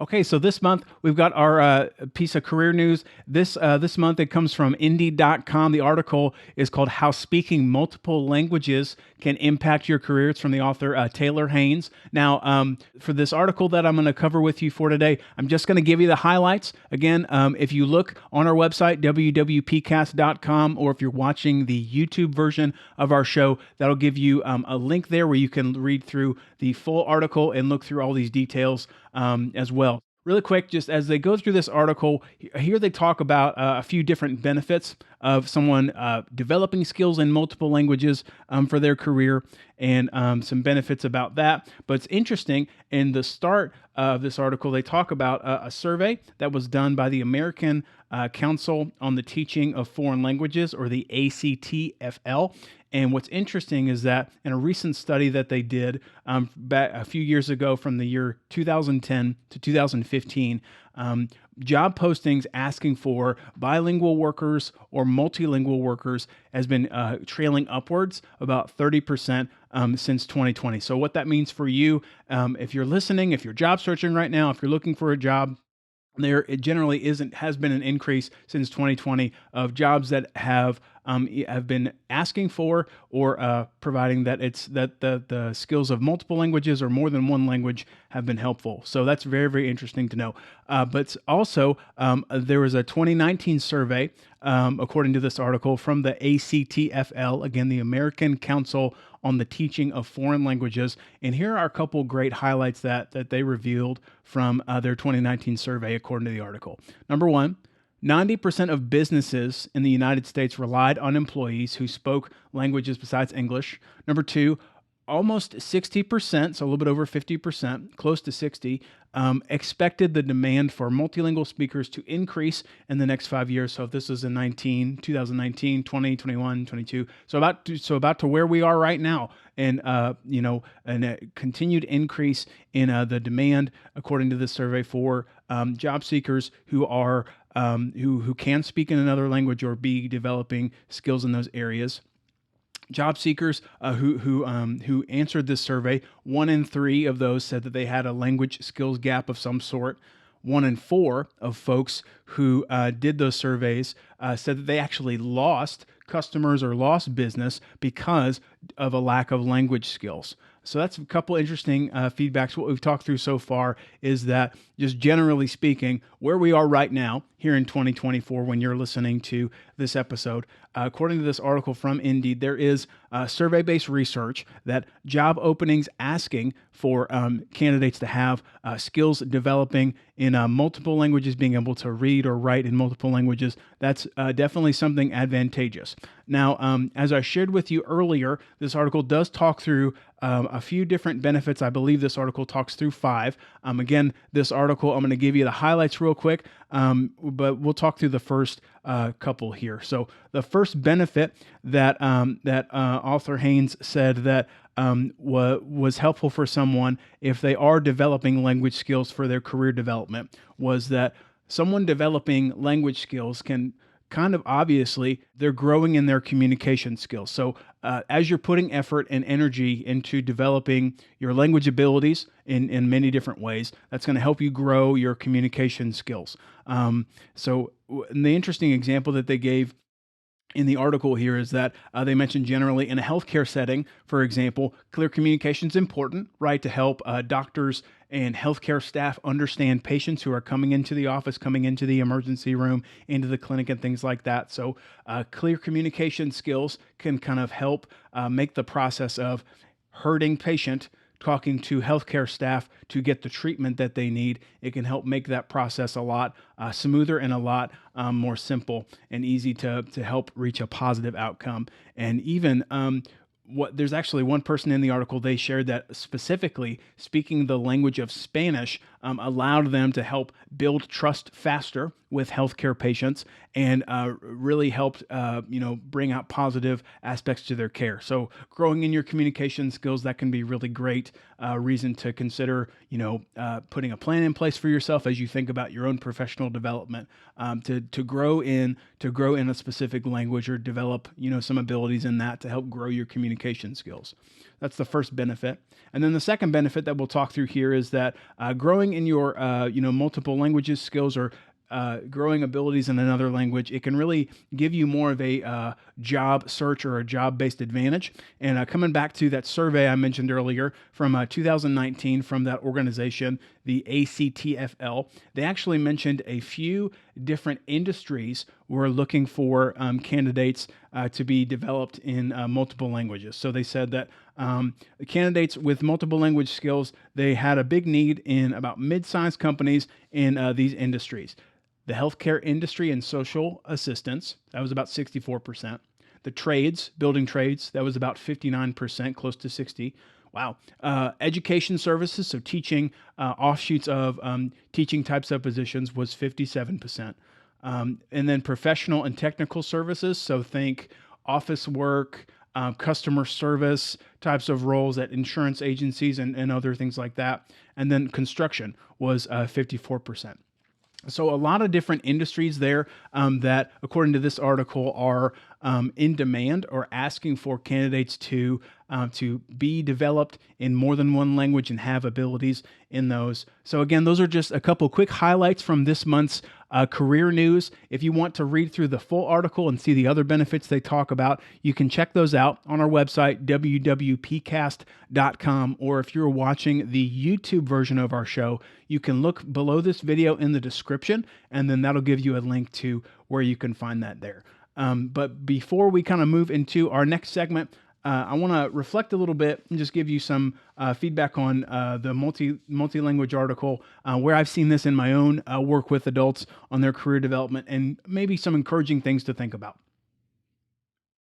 Okay, so this month we've got our piece of career news. This month it comes from Indeed.com. The article is called "How Speaking Multiple Languages Can Impact Your Career." It's from the author Taylor Haynes. Now, for this article that I'm going to cover with you for today, I'm just going to give you the highlights. Again, if you look on our website WWPCast.com, or if you're watching the YouTube version of our show, that'll give you a link there where you can read through the full article and look through all these details as well. Really quick, just as they go through this article, here they talk about a few different benefits of someone developing skills in multiple languages for their career, and some benefits about that. But it's interesting, in the start of this article, they talk about a survey that was done by the American Council on the Teaching of Foreign Languages, or the ACTFL. And what's interesting is that in a recent study that they did back a few years ago, from the year 2010 to 2015, job postings asking for bilingual workers or multilingual workers has been trailing upwards about 30% since 2020. So what that means for you, if you're listening, if you're job searching right now, if you're looking for a job, it generally has been an increase since 2020 of jobs that have been asking for or providing that the skills of multiple languages or more than one language have been helpful. So that's very, very interesting to know. But also, there was a 2019 survey, according to this article, from the ACTFL, again, the American Council on the Teaching of Foreign Languages. And here are a couple great highlights that they revealed from their 2019 survey, according to the article. Number one, 90% of businesses in the United States relied on employees who spoke languages besides English. Number two, almost 60%, so a little bit over 50%, close to 60, expected the demand for multilingual speakers to increase in the next 5 years. So if this was in 2019, 20, 21, 22, so about to where we are right now, and a continued increase in the demand, according to this survey, for job seekers who are who can speak in another language or be developing skills in those areas. Job seekers who answered this survey, 1 in 3 of those said that they had a language skills gap of some sort. 1 in 4 of folks who did those surveys said that they actually lost customers or lost business because of a lack of language skills. So that's a couple interesting feedbacks. What we've talked through so far is that, just generally speaking, where we are right now here in 2024, when you're listening to this episode, according to this article from Indeed, there is survey-based research that job openings asking for candidates to have skills developing in multiple languages, being able to read or write in multiple languages, that's definitely something advantageous. Now, as I shared with you earlier, this article does talk through a few different benefits. I believe this article talks through 5. Again, this article, I'm going to give you the highlights real quick, but we'll talk through the first couple here. So the first benefit that author Haynes said that was helpful for someone if they are developing language skills for their career development was that someone developing language skills can kind of obviously they're growing in their communication skills. So as you're putting effort and energy into developing your language abilities in many different ways, that's going to help you grow your communication skills. So the interesting example that they gave in the article here is that they mentioned generally in a healthcare setting, for example, clear communication is important, right, to help doctors and healthcare staff understand patients who are coming into the office, coming into the emergency room, into the clinic, and things like that. So clear communication skills can kind of help make the process of hurting patient talking to healthcare staff to get the treatment that they need. It can help make that process a lot smoother and a lot more simple and easy to help reach a positive outcome. And even there's actually one person in the article, they shared that specifically speaking the language of Spanish allowed them to help build trust faster with healthcare patients and really helped bring out positive aspects to their care. So growing in your communication skills, that can be really great reason to consider putting a plan in place for yourself as you think about your own professional development to grow in a specific language or develop some abilities in that to help grow your communication skills. That's the first benefit. And then the second benefit that we'll talk through here is that growing in your multiple languages skills, or growing abilities in another language, it can really give you more of a job search or a job-based advantage. And coming back to that survey I mentioned earlier from 2019 from that organization, the ACTFL, they actually mentioned a few different industries were looking for candidates to be developed in multiple languages. So they said that candidates with multiple language skills, they had a big need in about mid-sized companies in these industries. The healthcare industry and social assistance, that was about 64%. The trades, building trades, that was about 59%, close to 60. Wow. Education services, so teaching, offshoots of teaching types of positions, was 57%. And then professional and technical services, so think office work, customer service types of roles at insurance agencies and other things like that. And then construction was 54%. So a lot of different industries there that, according to this article, are in demand or asking for candidates to be developed in more than one language and have abilities in those. So again, those are just a couple quick highlights from this month's career news. If you want to read through the full article and see the other benefits they talk about, you can check those out on our website, WWPCast.com, or if you're watching the YouTube version of our show, you can look below this video in the description, and then that'll give you a link to where you can find that there. But before we kind of move into our next segment, I want to reflect a little bit and just give you some feedback on the multi-language article, where I've seen this in my own work with adults on their career development, and maybe some encouraging things to think about.